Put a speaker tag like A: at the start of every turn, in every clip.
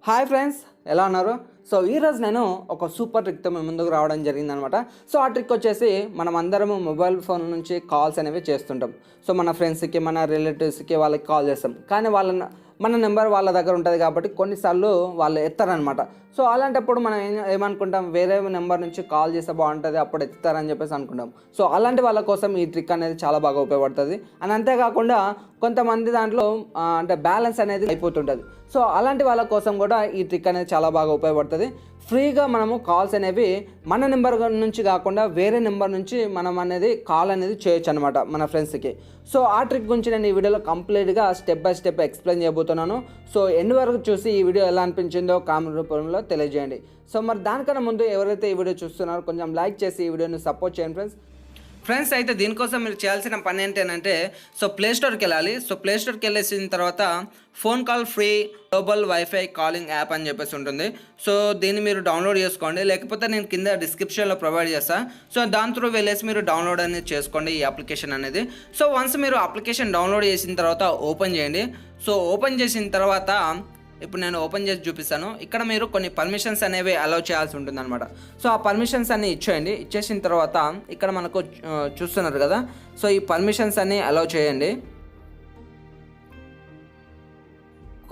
A: Hi friends, ఎలా ఉన్నారు? So ఈరోజు నేను ఒక సూపర్ ట్రిక్తో మీ ముందుకు రావడం జరిగిందనమాట. సో ఆ ట్రిక్ వచ్చేసి మనం అందరము మొబైల్ ఫోన్ నుంచి కాల్స్ అనేవి చేస్తుంటాం. సో మన ఫ్రెండ్స్కి, మన రిలేటివ్స్కి వాళ్ళకి కాల్ చేస్తాం. కానీ మన నెంబర్ వాళ్ళ దగ్గర ఉంటుంది కాబట్టి కొన్నిసార్లు వాళ్ళు ఎత్తారనమాట. సో అలాంటప్పుడు మనం ఏమనుకుంటాం, వేరే నెంబర్ నుంచి కాల్ చేస్తే బాగుంటుంది, అప్పుడు ఎత్తుతారని చెప్పేసి అనుకుంటాం. సో అలాంటి వాళ్ళ కోసం ఈ ట్రిక్ అనేది చాలా బాగా ఉపయోగపడుతుంది. అండ్ అంతేకాకుండా కొంతమంది దాంట్లో అంటే బ్యాలెన్స్ అనేది అయిపోతుంటుంది. సో అలాంటి వాళ్ళ కోసం కూడా ఈ ట్రిక్ అనేది చాలా బాగా ఉపయోగపడుతుంది. ఫ్రీగా మనము కాల్స్ అనేవి మన నెంబర్ నుంచి కాకుండా వేరే నెంబర్ నుంచి మనం అనేది కాల్ అనేది చేయొచ్చు అనమాట మన ఫ్రెండ్స్కి. సో ఆ ట్రిక్ గురించి నేను ఈ వీడియోలో కంప్లీట్గా స్టెప్ బై స్టెప్ ఎక్స్ప్లెయిన్ చేయబోతున్నాను. సో ఎండ్ వరకు చూసి ఈ వీడియో ఎలా అనిపించిందో కామెంట్ రూపంలో తెలియజేయండి. సో మరి దానికన్నా ముందు ఎవరైతే ఈ వీడియో చూస్తున్నారో కొంచెం లైక్ చేసి ఈ వీడియోని సపోర్ట్ చేయండి ఫ్రెండ్స్. అయితే దీనికోసం మీరు చేయాల్సిన పని ఏంటంటే, సో ప్లేస్టోర్కి వెళ్ళాలి. సో ప్లేస్టోర్కి వెళ్ళేసిన తర్వాత phone call free global wifi calling app అని చెప్పేసి ఉంటుంది. సో దీన్ని మీరు డౌన్లోడ్ చేసుకోండి, లేకపోతే నేను కింద డిస్క్రిప్షన్లో ప్రొవైడ్ చేస్తాను. సో దాని త్రూ వెళ్ళేసి మీరు డౌన్లోడ్ అనేది చేసుకోండి ఈ అప్లికేషన్ అనేది. సో వన్స్ మీరు అప్లికేషన్ డౌన్లోడ్ చేసిన తర్వాత ఓపెన్ చేయండి. సో ఓపెన్ చేసిన తర్వాత ఇప్పుడు నేను ఓపెన్ చేసి చూపిస్తాను. ఇక్కడ మీరు కొన్ని పర్మిషన్స్ అనేవి అలౌ చేయాల్సి ఉంటుంది అనమాట. సో ఆ పర్మిషన్స్ అన్ని ఇచ్చేయండి. ఇచ్చేసిన తర్వాత ఇక్కడ మనకు చూస్తున్నారు కదా, సో ఈ పర్మిషన్స్ అన్ని అలౌ చేయండి.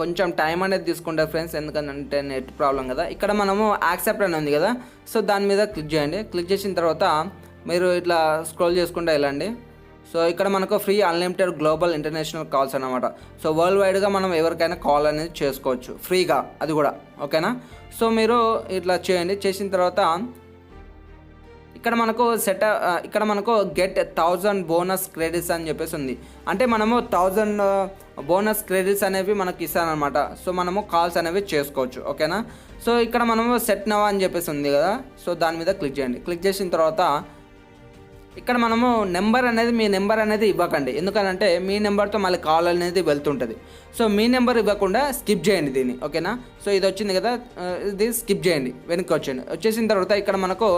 A: కొంచెం టైం అనేది తీసుకుంటారు ఫ్రెండ్స్, ఎందుకంటే నెట్ ప్రాబ్లం కదా. ఇక్కడ మనము యాక్సెప్ట్ అని ఉంది కదా, సో దాని మీద క్లిక్ చేయండి. క్లిక్ చేసిన తర్వాత మీరు ఇట్లా స్క్రోల్ చేసుకుంటూ వెళ్ళండి. సో ఇక్కడ మనకు free unlimited global international calls అనమాట. సో వరల్డ్ వైడ్గా మనం ఎవరికైనా కాల్ అనేది చేసుకోవచ్చు ఫ్రీగా, అది కూడా ఓకేనా. సో మీరు ఇట్లా చేయండి. చేసిన తర్వాత ఇక్కడ మనకు గెట్ 1000 బోనస్ క్రెడిట్స్ అని చెప్పేసి ఉంది. అంటే మనము 1000 బోనస్ క్రెడిట్స్ అనేవి మనకి ఇస్తారనమాట. సో మనము కాల్స్ అనేవి చేసుకోవచ్చు, ఓకేనా. సో ఇక్కడ మనము సెట్ నవ్ అని చెప్పేసి ఉంది కదా, సో దాని మీద క్లిక్ చేయండి. క్లిక్ చేసిన తర్వాత ఇక్కడ మనము మీ నెంబర్ అనేది ఇవ్వకండి, ఎందుకంటే మీ నెంబర్తో మళ్ళీ కాల్ అనేది వెళ్తుంటుంది. సో మీ నెంబర్ ఇవ్వకుండా స్కిప్ చేయండి దీన్ని, ఓకేనా. సో ఇది వచ్చింది కదా, ఇది స్కిప్ చేయండి, వెనక్కి వచ్చేయండి. వచ్చేసిన తర్వాత ఇక్కడ మనకు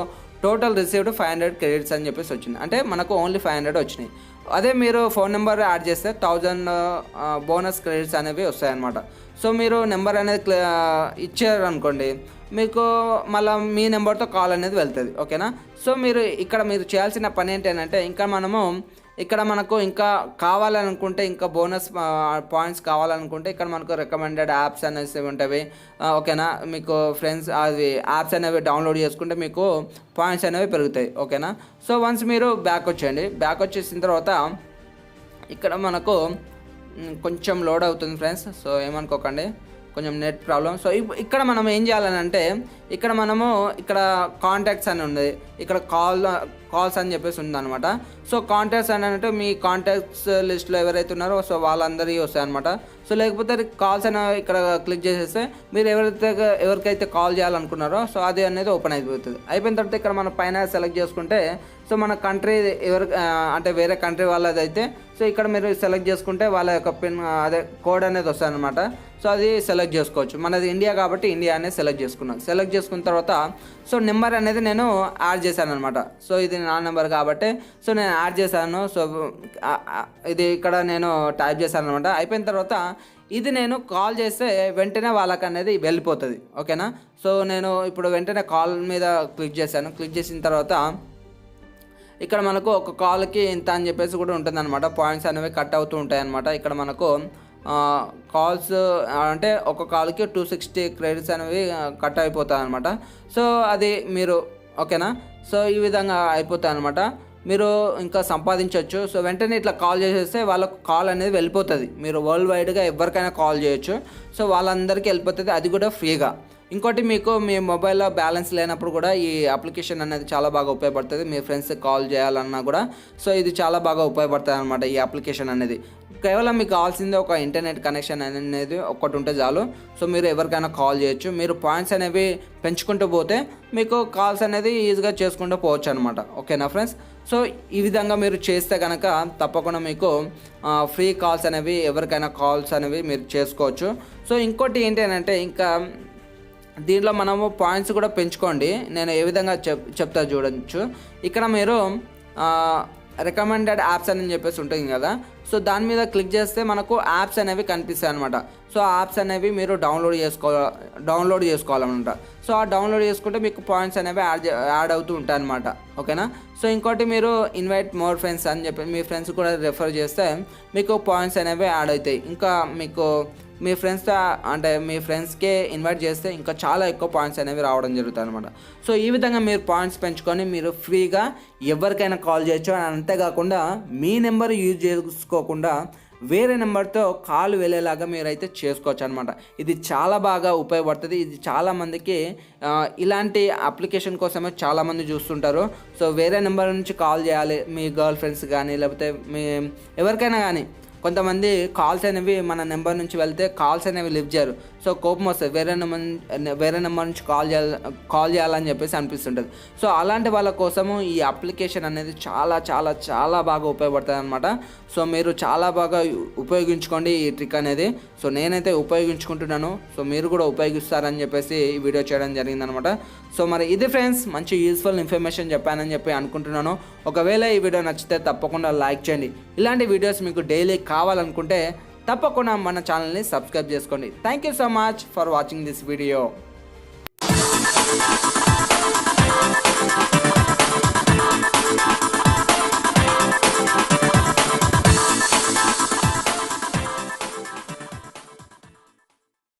A: టోటల్ రిసీవ్డ్ 500 క్రెడిట్స్ అని చెప్పేసి వచ్చింది. అంటే మనకు ఓన్లీ 500 వచ్చినాయి. అదే మీరు ఫోన్ నెంబర్ యాడ్ చేస్తే 1000 బోనస్ క్రెడిట్స్ అనేవి వస్తాయన్నమాట. సో మీరు నెంబర్ అనేది ఇచ్చారు అనుకోండి, మీకు మళ్ళీ మీ నెంబర్తో కాల్ అనేది వెళ్తుంది, ఓకేనా. సో మీరు చేయాల్సిన పని ఏంటంటే, ఇక్కడ మనకు ఇంకా కావాలనుకుంటే, ఇంకా బోనస్ పాయింట్స్ కావాలనుకుంటే ఇక్కడ మనకు రికమెండెడ్ యాప్స్ అనేవి ఉంటాయి, ఓకేనా. మీకు ఫ్రెండ్స్ అది యాప్స్ అనేవి డౌన్లోడ్ చేసుకుంటే మీకు పాయింట్స్ అనేవి పెరుగుతాయి, ఓకేనా. సో వన్స్ మీరు బ్యాక్ వచ్చేయండి. బ్యాక్ వచ్చేసిన తర్వాత ఇక్కడ మనకు కొంచెం లోడ్ అవుతుంది ఫ్రెండ్స్, సో ఏమనుకోకండి, కొంచెం నెట్ ప్రాబ్లం. సో ఇక్కడ మనం ఏం చేయాలని అంటే, ఇక్కడ కాంటాక్ట్స్ అని ఉంది, ఇక్కడ కాల్స్ అని చెప్పేసి ఉందన్నమాట. సో కాంటాక్ట్స్ అని అంటే మీ కాంటాక్ట్స్ లిస్ట్లో ఎవరైతే ఉన్నారో సో వాళ్ళందరికీ వస్తాయి అనమాట. సో లేకపోతే కాల్స్ అని ఇక్కడ క్లిక్ చేసేస్తే మీరు ఎవరికైతే కాల్ చేయాలనుకున్నారో సో అది అనేది ఓపెన్ అయిపోతుంది. అయిపోయిన తర్వాత ఇక్కడ మనం పైన సెలెక్ట్ చేసుకుంటే, సో మన కంట్రీ అంటే వేరే కంట్రీ వాళ్ళదైతే సో ఇక్కడ మీరు సెలెక్ట్ చేసుకుంటే వాళ్ళ యొక్క పిన్ కోడ్ అనేది వస్తుంది అనమాట. సో అది సెలెక్ట్ చేసుకోవచ్చు. మనది ఇండియా కాబట్టి ఇండియా అనేది సెలెక్ట్ చేసుకున్నాను. సెలెక్ట్ చేసుకున్న తర్వాత సో నెంబర్ అనేది నేను యాడ్ చేశాను అనమాట. సో ఇది నా నెంబర్ కాబట్టి సో నేను యాడ్ చేశాను. సో ఇది ఇక్కడ నేను టైప్ చేశాను అనమాట. అయిపోయిన తర్వాత ఇది నేను కాల్ చేస్తే వెంటనే వాళ్ళకి అనేది వెళ్ళిపోతుంది, ఓకేనా. సో నేను ఇప్పుడు వెంటనే కాల్ మీద క్లిక్ చేశాను. క్లిక్ చేసిన తర్వాత ఇక్కడ మనకు ఒక కాల్కి ఇంత అని చెప్పేసి కూడా ఉంటుంది అనమాట. పాయింట్స్ అనేవి కట్ అవుతూ ఉంటాయి అనమాట. ఇక్కడ మనకు కాల్స్ అంటే ఒక కాల్కి 260 క్రెడిట్స్ అనేవి కట్ అయిపోతాయి అనమాట. సో అది మీరు ఓకేనా. సో ఈ విధంగా అయిపోతాయి అనమాట. మీరు ఇంకా సంపాదించవచ్చు. సో వెంటనే ఇట్లా కాల్ చేసేస్తే వాళ్ళకు కాల్ అనేది వెళ్ళిపోతుంది. మీరు వరల్డ్ వైడ్గా ఎవరికైనా కాల్ చేయొచ్చు. సో వాళ్ళందరికీ వెళ్ళిపోతుంది, అది కూడా ఫ్రీగా. ఇంకోటి, మీకు మీ మొబైల్లో బ్యాలెన్స్ లేనప్పుడు కూడా ఈ అప్లికేషన్ అనేది చాలా బాగా ఉపయోగపడుతుంది. మీ ఫ్రెండ్స్కి కాల్ చేయాలన్నా కూడా సో ఇది చాలా బాగా ఉపయోగపడుతుంది అనమాట ఈ అప్లికేషన్ అనేది. కేవలం మీకు కావాల్సింది ఒక ఇంటర్నెట్ కనెక్షన్ అనేది ఒకటి ఉంటే చాలు. సో మీరు ఎవరికైనా కాల్ చేయొచ్చు. మీరు పాయింట్స్ అనేవి పెంచుకుంటూ పోతే మీకు కాల్స్ అనేది ఈజీగా చేసుకుంటూ పోవచ్చు అనమాట, ఓకేనా ఫ్రెండ్స్. సో ఈ విధంగా మీరు చేస్తే కనుక తప్పకుండా మీకు ఫ్రీ కాల్స్ అనేవి ఎవరికైనా కాల్స్ అనేవి మీరు చేసుకోవచ్చు. సో ఇంకోటి ఏంటంటే, ఇంకా దీంట్లో మనము పాయింట్స్ కూడా పెంచుకోండి. నేను ఏ విధంగా చెప్తా చూడొచ్చు. ఇక్కడ మీరు రికమెండెడ్ యాప్స్ అని చెప్పేసి ఉంటుంది కదా, సో దాని మీద క్లిక్ చేస్తే మనకు యాప్స్ అనేవి కనిపిస్తాయి అనమాట. సో ఆ యాప్స్ అనేవి మీరు డౌన్లోడ్ చేసుకోవాలన్నమాట. సో ఆ డౌన్లోడ్ చేసుకుంటే మీకు పాయింట్స్ అనేవి యాడ్ అవుతూ ఉంటాయి అనమాట. ఓకేనా. సో ఇంకోటి మీరు ఇన్వైట్ మోర్ ఫ్రెండ్స్ అని చెప్పి మీ ఫ్రెండ్స్ కూడా రెఫర్ చేస్తే మీకు పాయింట్స్ అనేవి యాడ్ అవుతాయి. ఇంకా మీకు మీ ఫ్రెండ్స్కే ఇన్వైట్ చేస్తే ఇంకా చాలా ఎక్కువ పాయింట్స్ అనేవి రావడం జరుగుతుంది అనమాట. సో ఈ విధంగా మీరు పాయింట్స్ పెంచుకొని మీరు ఫ్రీగా ఎవరికైనా కాల్ చేయొచ్చు. అంతేకాకుండా మీ నెంబర్ యూజ్ చేసుకోకుండా వేరే నెంబర్తో కాల్ వెళ్ళేలాగా మీరైతే చేసుకోవచ్చు అనమాట. ఇది చాలా బాగా ఉపయోగపడుతుంది. ఇది చాలామందికి ఇలాంటి అప్లికేషన్ కోసమే చాలామంది చూస్తుంటారు. సో వేరే నెంబర్ నుంచి కాల్ చేయాలి మీ గర్ల్ ఫ్రెండ్స్ కానీ లేకపోతే మీ ఎవరికైనా కానీ. కొంతమంది కాల్స్ అనేవి మన నెంబర్ నుంచి వెళ్తే కాల్స్ అనేవి లిఫ్ట్ చేయరు. సో కోపం వస్తుంది, వేరే నెంబర్ నుంచి కాల్ చేయాలని చెప్పేసి అనిపిస్తుంటుంది. సో అలాంటి వాళ్ళ కోసము ఈ అప్లికేషన్ అనేది చాలా చాలా చాలా బాగా ఉపయోగపడుతుంది అనమాట. సో మీరు చాలా బాగా ఉపయోగించుకోండి ఈ ట్రిక్ అనేది. సో నేనైతే ఉపయోగించుకుంటున్నాను. సో మీరు కూడా ఉపయోగిస్తారని చెప్పేసి ఈ వీడియో చేయడం జరిగిందనమాట. సో మరి ఇది ఫ్రెండ్స్, మంచి యూస్ఫుల్ ఇన్ఫర్మేషన్ చెప్పానని చెప్పి అనుకుంటున్నాను. ఒకవేళ ఈ వీడియో నచ్చితే తప్పకుండా లైక్ చేయండి. ఇలాంటి వీడియోస్ మీకు డైలీ కావాలనుకుంటే తప్పకుండా మన ఛానల్ని సబ్స్క్రైబ్ చేసుకోండి. Thank you so much for watching this video.